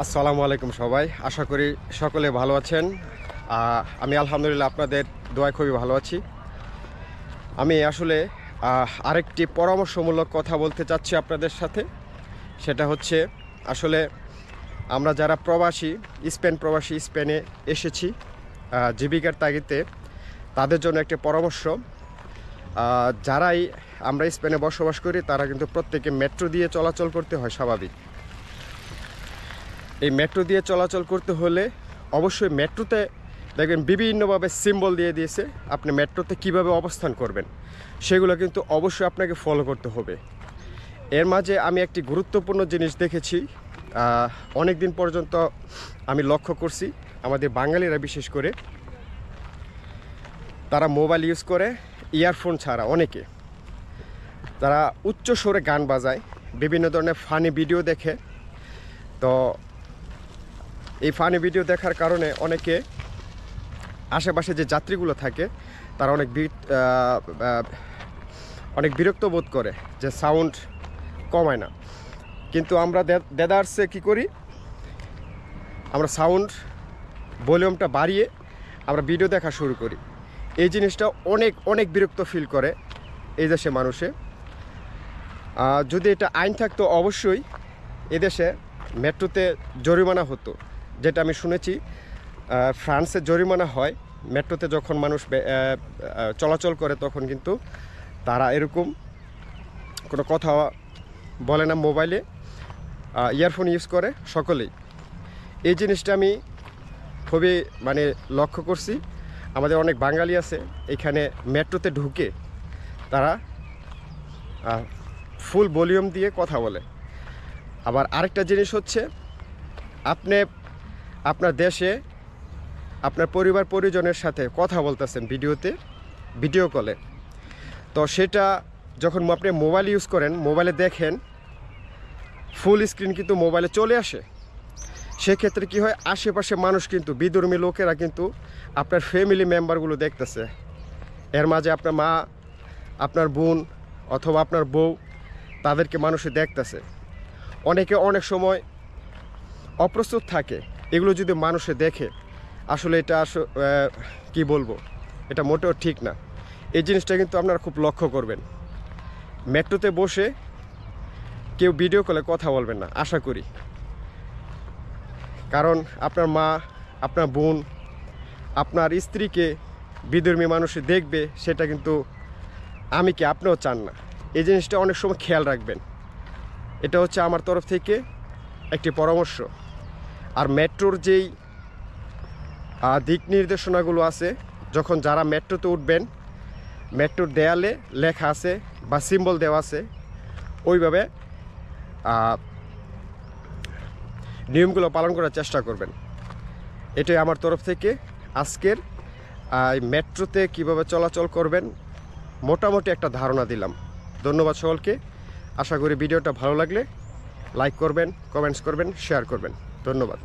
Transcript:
আসসালামু আলাইকুম সবাই, আশা করি সকলে ভালো আছেন। আমি আলহামদুলিল্লাহ আপনাদের দোয়ায় খুবই ভালো আছি। আমি আসলে আরেকটি পরামর্শমূলক কথা বলতে চাচ্ছি আপনাদের সাথে। সেটা হচ্ছে আসলে আমরা যারা প্রবাসী, স্পেনে এসেছি জীবিকার তাগিদে, তাদের জন্য একটি পরামর্শ। যারাই আমরা স্পেনে বসবাস করি তারা কিন্তু প্রত্যেকে মেট্রো দিয়ে চলাচল করতে হয় স্বাভাবিক। এই মেট্রো দিয়ে চলাচল করতে হলে অবশ্যই মেট্রোতে দেখবেন বিভিন্নভাবে সিম্বল দিয়ে দিয়েছে আপনি মেট্রোতে কিভাবে অবস্থান করবেন, সেগুলো কিন্তু অবশ্যই আপনাকে ফলো করতে হবে। এর মাঝে আমি একটি গুরুত্বপূর্ণ জিনিস দেখেছি, অনেক দিন পর্যন্ত আমি লক্ষ্য করছি আমাদের বাঙালিরা বিশেষ করে তারা মোবাইল ইউজ করে ইয়ারফোন ছাড়া। অনেকে তারা উচ্চ স্বরে গান বাজায়, বিভিন্ন ধরনের ফানি ভিডিও দেখে। তো এই ফানি ভিডিও দেখার কারণে অনেকে আশেপাশে যে যাত্রীগুলো থাকে তারা অনেক বিরক্ত বোধ করে যে সাউন্ড কমায় না। কিন্তু আমরা দেদারসে কী করি, আমরা সাউন্ড ভলিউমটা বাড়িয়ে আমরা ভিডিও দেখা শুরু করি। এই জিনিসটা অনেক বিরক্ত ফিল করে এই দেশে মানুষে। যদি এটা আইন থাকতো অবশ্যই এদেশে মেট্রোতে জরিমানা হতো, যেটা আমি শুনেছি ফ্রান্সে জরিমানা হয় মেট্রোতে যখন মানুষ চলাচল করে, তখন কিন্তু তারা এরকম কোনো কথা বলে না, মোবাইলে ইয়ারফোন ইউজ করে সকলেই। এই জিনিসটা আমি খুবই লক্ষ্য করছি। আমাদের অনেক বাঙালি আছে এখানে মেট্রোতে ঢুকে তারা ফুল ভলিউম দিয়ে কথা বলে। আবার আরেকটা জিনিস হচ্ছে, আপনি আপনার দেশে আপনার পরিবার পরিজনের সাথে কথা বলতেছেন ভিডিও কলে, তো সেটা যখন আপনি মোবাইল ইউজ করেন, মোবাইলে দেখেন ফুল স্ক্রিন কিন্তু মোবাইলে চলে আসে। সেক্ষেত্রে কি হয়, আশেপাশে মানুষ কিন্তু বিধর্মী লোকেরা কিন্তু আপনার ফ্যামিলি মেম্বারগুলো দেখতেছে। এর মাঝে আপনার মা, আপনার বোন অথবা আপনার বউ, তাদেরকে মানুষে দেখতেছে। অনেকে অনেক সময় অপ্রস্তুত থাকে, এগুলো যদি মানুষে দেখে আসলে এটা কি বলবো, এটা মোটেও ঠিক না। এই জিনিসটা কিন্তু আপনারা খুব লক্ষ্য করবেন। মেট্রোতে বসে কেউ ভিডিও কলে কথা বলবেন না আশা করি, কারণ আপনার মা, আপনার বোন, আপনার স্ত্রীকে বিধর্মী মানুষে দেখবে, সেটা কিন্তু আপনিও চান না। এই জিনিসটা অনেক সময় খেয়াল রাখবেন। এটা হচ্ছে আমার তরফ থেকে একটি পরামর্শ। আর মেট্রোর যেই দিক নির্দেশনাগুলো আছে, যখন যারা মেট্রোতে উঠবেন, মেট্রোর দেয়ালে লেখা আছে বা সিম্বল দেওয়া আছে, ওইভাবে নিয়মগুলো পালন করার চেষ্টা করবেন। এটাই আমার তরফ থেকে আজকের মেট্রোতে কিভাবে চলাচল করবেন মোটামুটি একটা ধারণা দিলাম। ধন্যবাদ সকলকে। আশা করি ভিডিওটা ভালো লাগলে লাইক করবেন, কমেন্টস করবেন, শেয়ার করবেন। ধন্যবাদ।